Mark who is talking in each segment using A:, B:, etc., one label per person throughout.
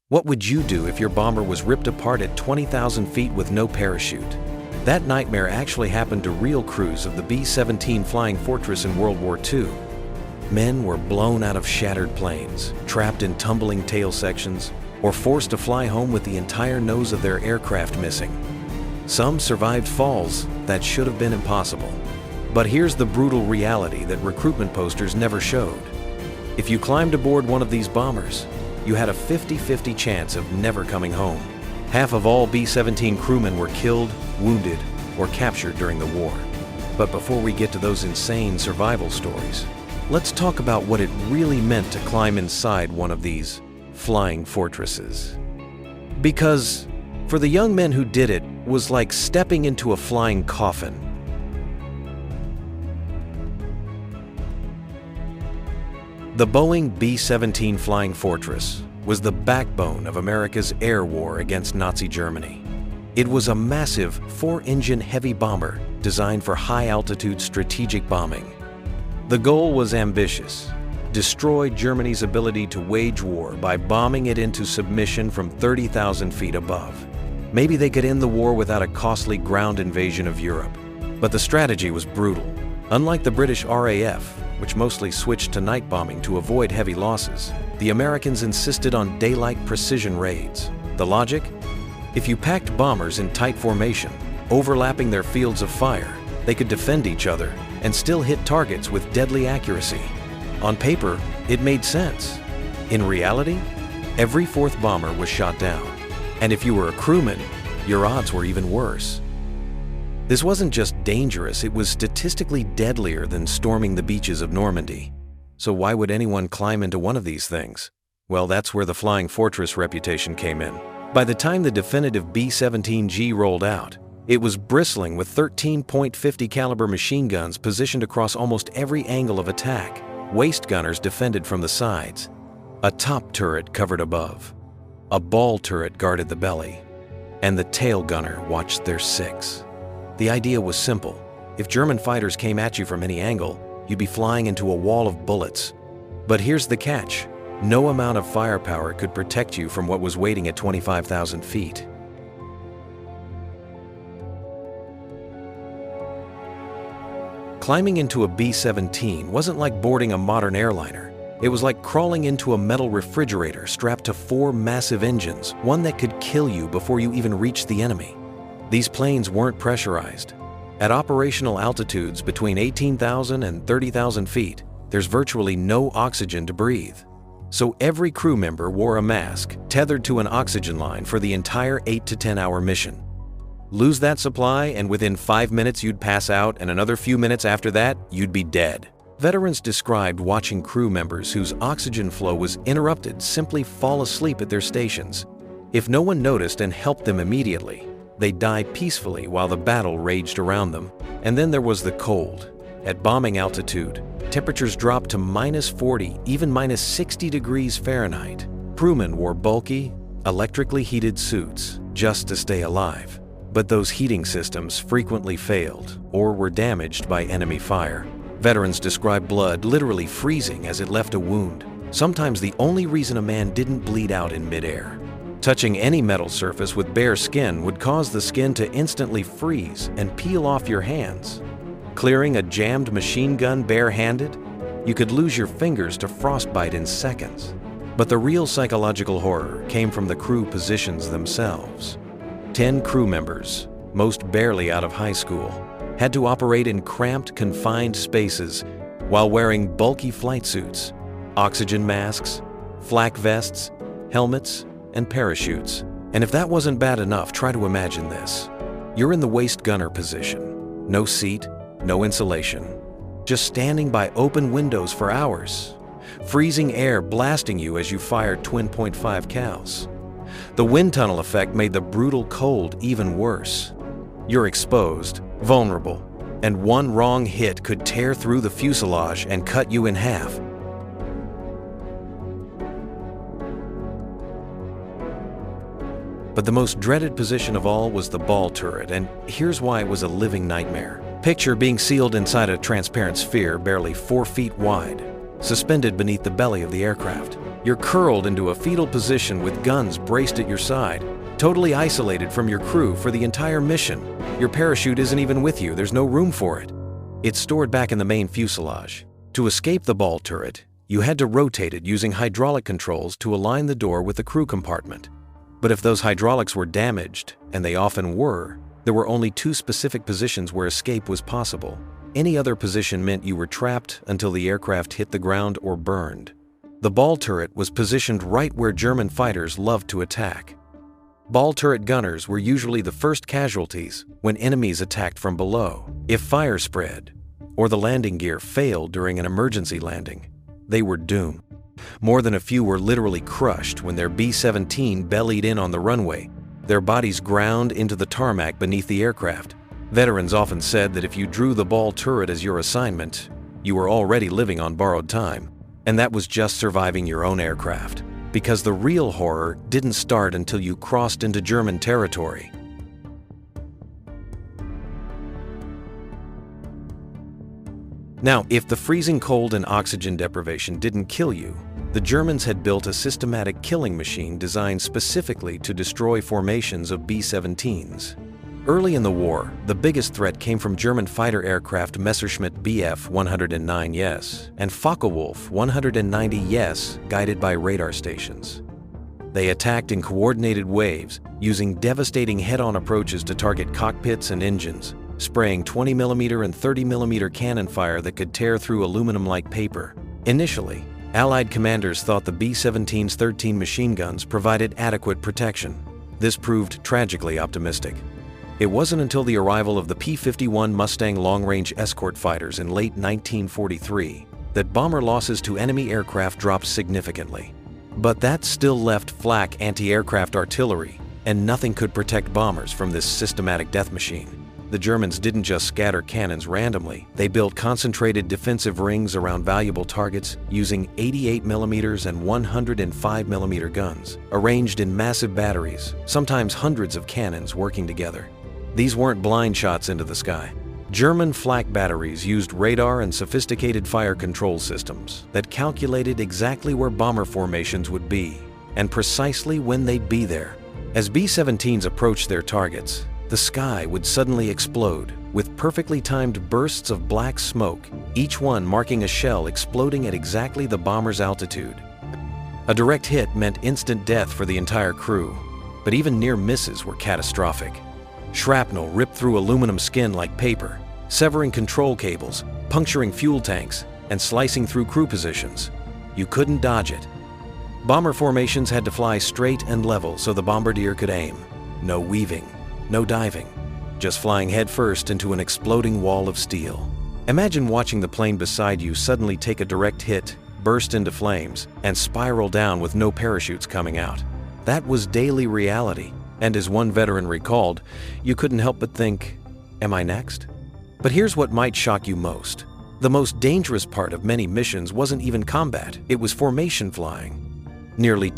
A: What would you do if your bomber was ripped apart at 20,000 feet with no parachute? That nightmare actually happened to real crews of the B-17 Flying Fortress in World War II. Men were blown out of shattered planes, trapped in tumbling tail sections, or forced to fly home with the entire nose of their aircraft missing. Some survived falls that should have been impossible. But here's the brutal reality that recruitment posters never showed. If you climbed aboard one of these bombers, you had a 50-50 chance of never coming home. Half of all B-17 crewmen were killed, wounded, or captured during the war. But before we get to those insane survival stories, let's talk about what it really meant to climb inside one of these flying fortresses. Because for the young men who did it was like stepping into a flying coffin. The Boeing B-17 Flying Fortress was the backbone of America's air war against Nazi Germany. It was a massive 4-engine heavy bomber designed for high-altitude strategic bombing. The goal was ambitious: destroy Germany's ability to wage war by bombing it into submission from 30,000 feet above. Maybe they could end the war without a costly ground invasion of Europe. But the strategy was brutal. Unlike the British RAF, which mostly switched to night bombing to avoid heavy losses, the Americans insisted on daylight precision raids. The logic? If you packed bombers in tight formation, overlapping their fields of fire, they could defend each other and still hit targets with deadly accuracy. On paper, it made sense. In reality, every fourth bomber was shot down. And if you were a crewman, your odds were even worse. This wasn't just dangerous, it was statistically deadlier than storming the beaches of Normandy. So why would anyone climb into one of these things? Well, that's where the Flying Fortress reputation came in. By the time the definitive B-17G rolled out, it was bristling with 13.50 caliber machine guns positioned across almost every angle of attack. Waist gunners defended from the sides. A top turret covered above. A ball turret guarded the belly. And the tail gunner watched their six. The idea was simple. If German fighters came at you from any angle, you'd be flying into a wall of bullets. But here's the catch. No amount of firepower could protect you from what was waiting at 25,000 feet. Climbing into a B-17 wasn't like boarding a modern airliner. It was like crawling into a metal refrigerator strapped to 4 massive engines, one that could kill you before you even reached the enemy. These planes weren't pressurized. At operational altitudes between 18,000 and 30,000 feet, there's virtually no oxygen to breathe. So every crew member wore a mask tethered to an oxygen line for the entire 8 to 10 hour mission. Lose that supply and within 5 minutes you'd pass out, and another few minutes after that, you'd be dead. Veterans described watching crew members whose oxygen flow was interrupted simply fall asleep at their stations. If no one noticed and helped them immediately, they'd die peacefully while the battle raged around them. And then there was the cold. At bombing altitude, temperatures dropped to -40, even -60 degrees Fahrenheit. Crewmen wore bulky, electrically heated suits just to stay alive. But those heating systems frequently failed or were damaged by enemy fire. Veterans describe blood literally freezing as it left a wound, sometimes the only reason a man didn't bleed out in midair. Touching any metal surface with bare skin would cause the skin to instantly freeze and peel off your hands. Clearing a jammed machine gun barehanded, you could lose your fingers to frostbite in seconds. But the real psychological horror came from the crew positions themselves. 10 crew members, most barely out of high school, had to operate in cramped, confined spaces while wearing bulky flight suits, oxygen masks, flak vests, helmets, and parachutes. And if that wasn't bad enough, try to imagine this. You're in the waist gunner position. No seat, no insulation. Just standing by open windows for hours. Freezing air blasting you as you fired twin .5 cals. The wind tunnel effect made the brutal cold even worse. You're exposed, vulnerable, and one wrong hit could tear through the fuselage and cut you in half. But the most dreaded position of all was the ball turret, and here's why it was a living nightmare. Picture being sealed inside a transparent sphere barely 4 feet wide, suspended beneath the belly of the aircraft. You're curled into a fetal position with guns braced at your side, totally isolated from your crew for the entire mission. Your parachute isn't even with you, there's no room for it. It's stored back in the main fuselage. To escape the ball turret, you had to rotate it using hydraulic controls to align the door with the crew compartment. But if those hydraulics were damaged, and they often were, there were only 2 specific positions where escape was possible. Any other position meant you were trapped until the aircraft hit the ground or burned. The ball turret was positioned right where German fighters loved to attack. Ball turret gunners were usually the first casualties when enemies attacked from below. If fire spread, or the landing gear failed during an emergency landing, they were doomed. More than a few were literally crushed when their B-17 bellied in on the runway, their bodies ground into the tarmac beneath the aircraft. Veterans often said that if you drew the ball turret as your assignment, you were already living on borrowed time, and that was just surviving your own aircraft. Because the real horror didn't start until you crossed into German territory. Now, if the freezing cold and oxygen deprivation didn't kill you, the Germans had built a systematic killing machine designed specifically to destroy formations of B-17s. Early in the war, the biggest threat came from German fighter aircraft Messerschmitt Bf 109S and Focke-Wulf 190S guided by radar stations. They attacked in coordinated waves, using devastating head-on approaches to target cockpits and engines, spraying 20mm and 30mm cannon fire that could tear through aluminum like paper. Initially, Allied commanders thought the B-17's 13 machine guns provided adequate protection. This proved tragically optimistic. It wasn't until the arrival of the P-51 Mustang long-range escort fighters in late 1943 that bomber losses to enemy aircraft dropped significantly. But that still left flak anti-aircraft artillery, and nothing could protect bombers from this systematic death machine. The Germans didn't just scatter cannons randomly, they built concentrated defensive rings around valuable targets using 88mm and 105mm guns, arranged in massive batteries, sometimes hundreds of cannons working together. These weren't blind shots into the sky. German flak batteries used radar and sophisticated fire control systems that calculated exactly where bomber formations would be, and precisely when they'd be there. As B-17s approached their targets, the sky would suddenly explode with perfectly timed bursts of black smoke, each one marking a shell exploding at exactly the bomber's altitude. A direct hit meant instant death for the entire crew, but even near misses were catastrophic. Shrapnel ripped through aluminum skin like paper, severing control cables, puncturing fuel tanks, and slicing through crew positions. You couldn't dodge it. Bomber formations had to fly straight and level so the bombardier could aim. No weaving. No diving, just flying headfirst into an exploding wall of steel. Imagine watching the plane beside you suddenly take a direct hit, burst into flames, and spiral down with no parachutes coming out. That was daily reality, and as one veteran recalled, you couldn't help but think, am I next? But here's what might shock you most. The most dangerous part of many missions wasn't even combat, it was formation flying. Nearly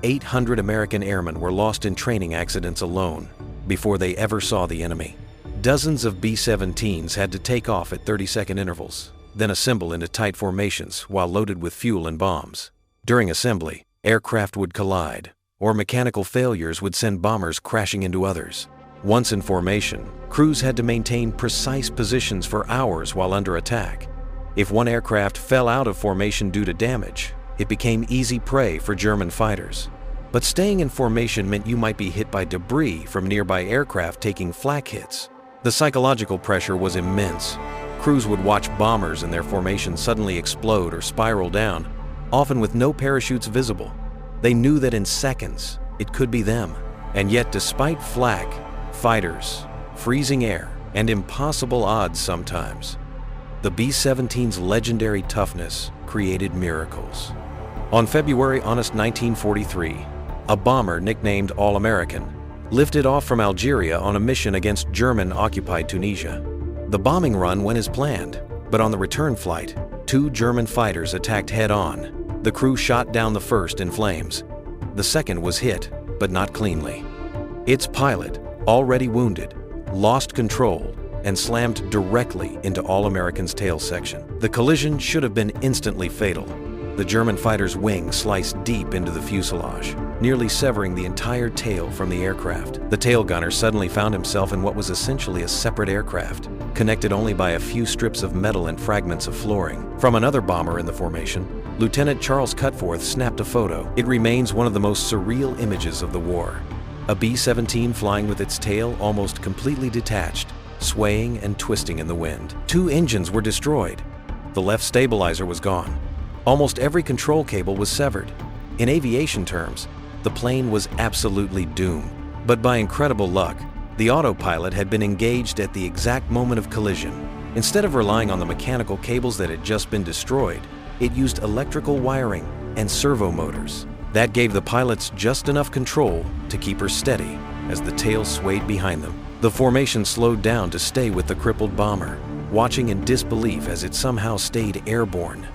A: 800 American airmen were lost in training accidents alone before they ever saw the enemy. Dozens of B-17s had to take off at 30-second intervals, then assemble into tight formations while loaded with fuel and bombs. During assembly, aircraft would collide, or mechanical failures would send bombers crashing into others. Once in formation, crews had to maintain precise positions for hours while under attack. If one aircraft fell out of formation due to damage, it became easy prey for German fighters. But staying in formation meant you might be hit by debris from nearby aircraft taking flak hits. The psychological pressure was immense. Crews would watch bombers in their formation suddenly explode or spiral down, often with no parachutes visible. They knew that in seconds, it could be them. And yet, despite flak, fighters, freezing air, and impossible odds sometimes, the B-17's legendary toughness created miracles. On February 1943, a bomber nicknamed All-American lifted off from Algeria on a mission against German-occupied Tunisia. The bombing run went as planned, but on the return flight, 2 German fighters attacked head-on. The crew shot down the first in flames. The second was hit, but not cleanly. Its pilot, already wounded, lost control and slammed directly into All-American's tail section. The collision should have been instantly fatal, The German fighter's wing sliced deep into the fuselage, nearly severing the entire tail from the aircraft. The tail gunner suddenly found himself in what was essentially a separate aircraft, connected only by a few strips of metal and fragments of flooring. From another bomber in the formation, Lieutenant Charles Cutforth snapped a photo. It remains one of the most surreal images of the war. A B-17 flying with its tail almost completely detached, swaying and twisting in the wind. 2 engines were destroyed. The left stabilizer was gone. Almost every control cable was severed. In aviation terms, the plane was absolutely doomed. But by incredible luck, the autopilot had been engaged at the exact moment of collision. Instead of relying on the mechanical cables that had just been destroyed, it used electrical wiring and servo motors. That gave the pilots just enough control to keep her steady as the tail swayed behind them. The formation slowed down to stay with the crippled bomber, watching in disbelief as it somehow stayed airborne.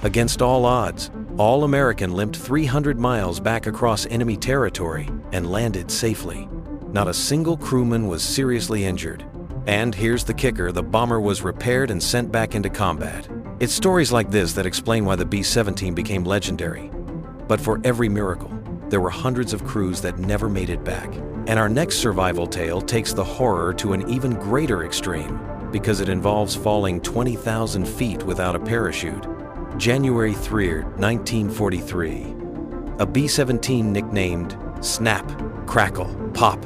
A: Against all odds, All-American limped 300 miles back across enemy territory and landed safely. Not a single crewman was seriously injured. And here's the kicker, the bomber was repaired and sent back into combat. It's stories like this that explain why the B-17 became legendary. But for every miracle, there were hundreds of crews that never made it back. And our next survival tale takes the horror to an even greater extreme because it involves falling 20,000 feet without a parachute. January 3, 1943. A B-17 nicknamed Snap, Crackle, Pop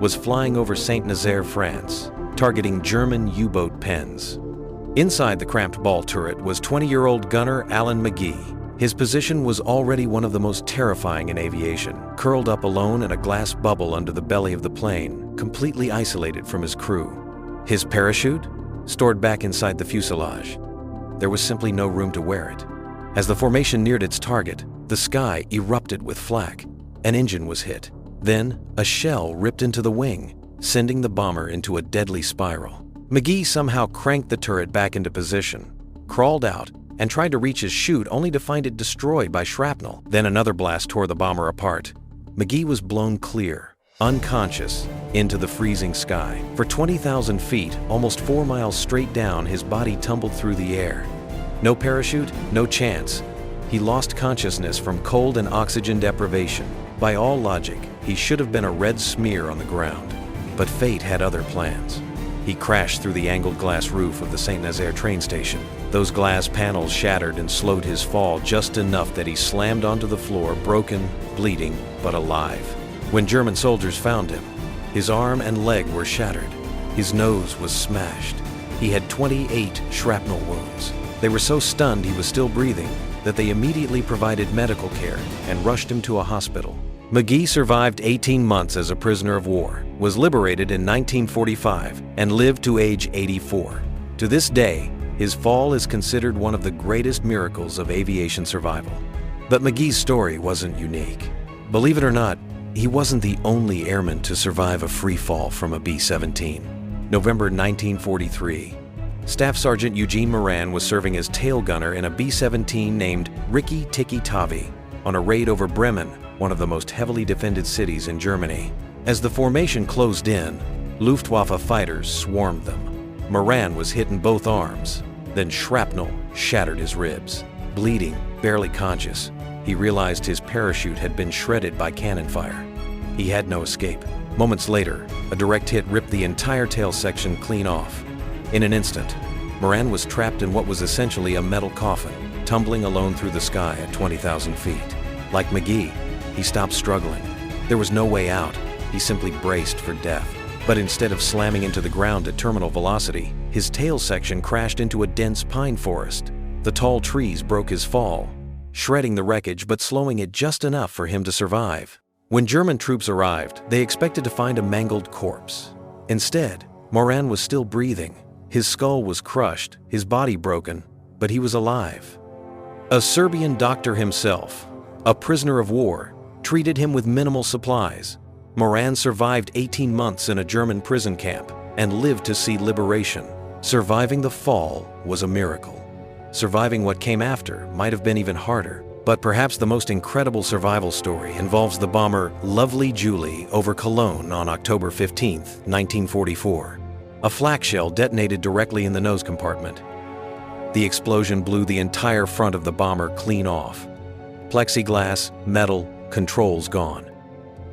A: was flying over Saint-Nazaire, France, targeting German U-boat pens. Inside the cramped ball turret was 20-year-old gunner Alan Magee. His position was already one of the most terrifying in aviation, curled up alone in a glass bubble under the belly of the plane, completely isolated from his crew. His parachute? Stored back inside the fuselage. There was simply no room to wear it. As the formation neared its target, the sky erupted with flak. An engine was hit. Then, a shell ripped into the wing, sending the bomber into a deadly spiral. Magee somehow cranked the turret back into position, crawled out, and tried to reach his chute only to find it destroyed by shrapnel. Then another blast tore the bomber apart. Magee was blown clear, unconscious, into the freezing sky. For 20,000 feet, almost 4 miles straight down, his body tumbled through the air. No parachute, no chance. He lost consciousness from cold and oxygen deprivation. By all logic, he should have been a red smear on the ground. But fate had other plans. He crashed through the angled glass roof of the Saint-Nazaire train station. Those glass panels shattered and slowed his fall just enough that he slammed onto the floor, broken, bleeding, but alive. When German soldiers found him, his arm and leg were shattered. His nose was smashed. He had 28 shrapnel wounds. They were so stunned he was still breathing that they immediately provided medical care and rushed him to a hospital. Magee survived 18 months as a prisoner of war, was liberated in 1945, and lived to age 84. To this day, his fall is considered one of the greatest miracles of aviation survival. But Magee's story wasn't unique. Believe it or not, he wasn't the only airman to survive a free fall from a B-17. November 1943, Staff Sergeant Eugene Moran was serving as tail gunner in a B-17 named Ricky Tiki Tavi on a raid over Bremen, one of the most heavily defended cities in Germany. As the formation closed in, Luftwaffe fighters swarmed them. Moran was hit in both arms. Then shrapnel shattered his ribs. Bleeding, barely conscious, he realized his parachute had been shredded by cannon fire. He had no escape. Moments later, a direct hit ripped the entire tail section clean off. In an instant, Moran was trapped in what was essentially a metal coffin, tumbling alone through the sky at 20,000 feet. Like Magee, he stopped struggling. There was no way out. He simply braced for death. But instead of slamming into the ground at terminal velocity, his tail section crashed into a dense pine forest. The tall trees broke his fall, shredding the wreckage but slowing it just enough for him to survive. When German troops arrived, they expected to find a mangled corpse. Instead, Moran was still breathing. His skull was crushed, his body broken, but he was alive. A Serbian doctor himself, a prisoner of war, treated him with minimal supplies. Moran survived 18 months in a German prison camp and lived to see liberation. Surviving the fall was a miracle. Surviving what came after might have been even harder. But perhaps the most incredible survival story involves the bomber Lovely Julie over Cologne on October 15, 1944. A flak shell detonated directly in the nose compartment. The explosion blew the entire front of the bomber clean off. Plexiglass, metal, controls gone.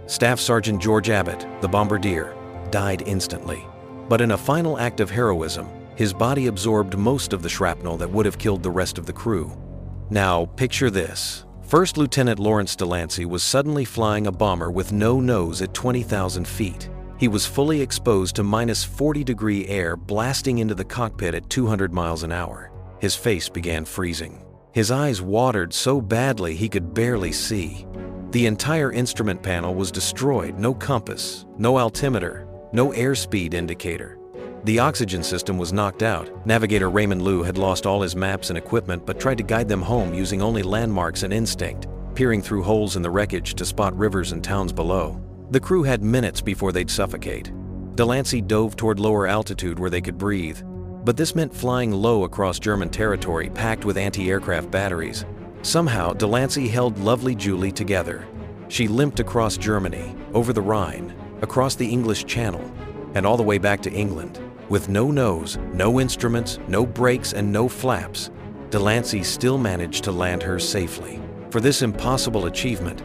A: Staff Sergeant George Abbott, the bombardier, died instantly. But in a final act of heroism, his body absorbed most of the shrapnel that would have killed the rest of the crew. Now, picture this. First Lieutenant Lawrence Delancey was suddenly flying a bomber with no nose at 20,000 feet. He was fully exposed to minus 40-degree air blasting into the cockpit at 200 miles an hour. His face began freezing. His eyes watered so badly he could barely see. The entire instrument panel was destroyed. No compass, no altimeter, no airspeed indicator. The oxygen system was knocked out. Navigator Raymond Liu had lost all his maps and equipment but tried to guide them home using only landmarks and instinct, peering through holes in the wreckage to spot rivers and towns below. The crew had minutes before they'd suffocate. Delancey dove toward lower altitude where they could breathe, but this meant flying low across German territory packed with anti-aircraft batteries. Somehow, Delancey held lovely Julie together. She limped across Germany, over the Rhine, across the English Channel, and all the way back to England. With no nose, no instruments, no brakes, and no flaps, Delancey still managed to land her safely. For this impossible achievement,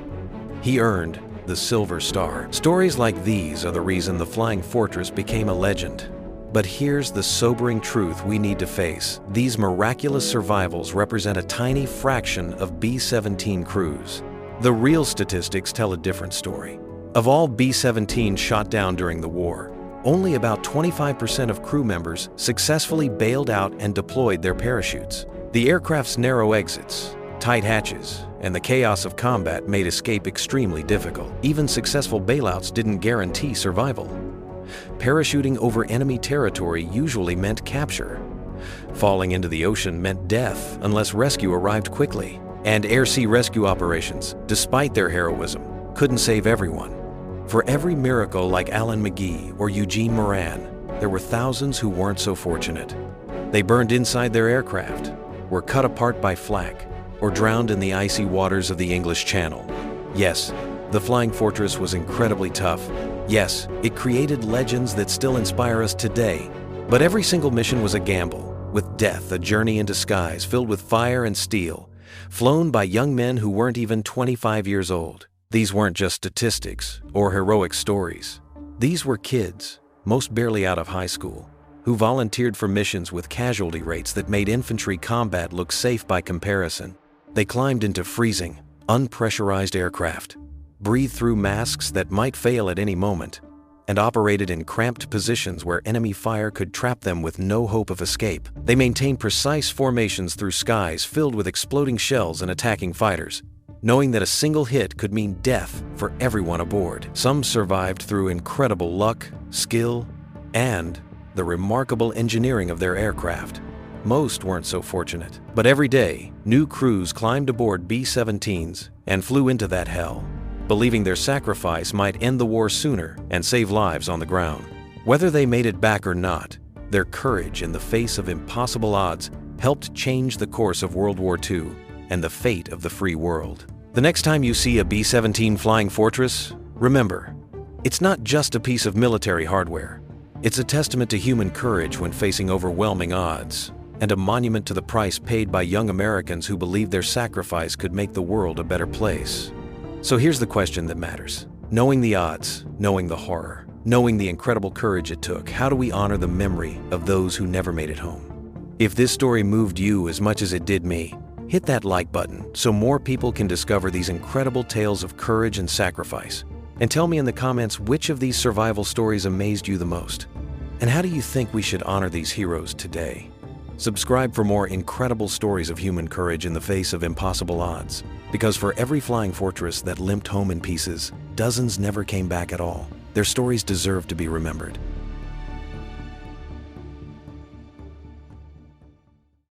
A: he earned the Silver Star. Stories like these are the reason the Flying Fortress became a legend. But here's the sobering truth we need to face. These miraculous survivals represent a tiny fraction of B-17 crews. The real statistics tell a different story. Of all B-17 shot down during the war, only about 25% of crew members successfully bailed out and deployed their parachutes. The aircraft's narrow exits, tight hatches, and the chaos of combat made escape extremely difficult. Even successful bailouts didn't guarantee survival. Parachuting over enemy territory usually meant capture. Falling into the ocean meant death unless rescue arrived quickly. And air-sea rescue operations, despite their heroism, couldn't save everyone. For every miracle like Alan Magee or Eugene Moran, there were thousands who weren't so fortunate. They burned inside their aircraft, were cut apart by flak, or drowned in the icy waters of the English Channel. Yes, the Flying Fortress was incredibly tough. Yes, it created legends that still inspire us today. But every single mission was a gamble, with death a journey in disguise filled with fire and steel, flown by young men who weren't even 25 years old. These weren't just statistics or heroic stories. These were kids, most barely out of high school, who volunteered for missions with casualty rates that made infantry combat look safe by comparison. They climbed into freezing, unpressurized aircraft, breathed through masks that might fail at any moment, and operated in cramped positions where enemy fire could trap them with no hope of escape. They maintained precise formations through skies filled with exploding shells and attacking fighters, knowing that a single hit could mean death for everyone aboard. Some survived through incredible luck, skill, and the remarkable engineering of their aircraft. Most weren't so fortunate. But every day, new crews climbed aboard B-17s and flew into that hell, believing their sacrifice might end the war sooner and save lives on the ground. Whether they made it back or not, their courage in the face of impossible odds helped change the course of World War II and the fate of the free world. The next time you see a B-17 Flying Fortress, remember, it's not just a piece of military hardware. It's a testament to human courage when facing overwhelming odds, and a monument to the price paid by young Americans who believed their sacrifice could make the world a better place. So here's the question that matters. Knowing the odds, knowing the horror, knowing the incredible courage it took, how do we honor the memory of those who never made it home? If this story moved you as much as it did me, hit that like button so more people can discover these incredible tales of courage and sacrifice. And tell me in the comments which of these survival stories amazed you the most. And how do you think we should honor these heroes today? Subscribe for more incredible stories of human courage in the face of impossible odds. Because for every Flying Fortress that limped home in pieces, dozens never came back at all. Their stories deserve to be remembered.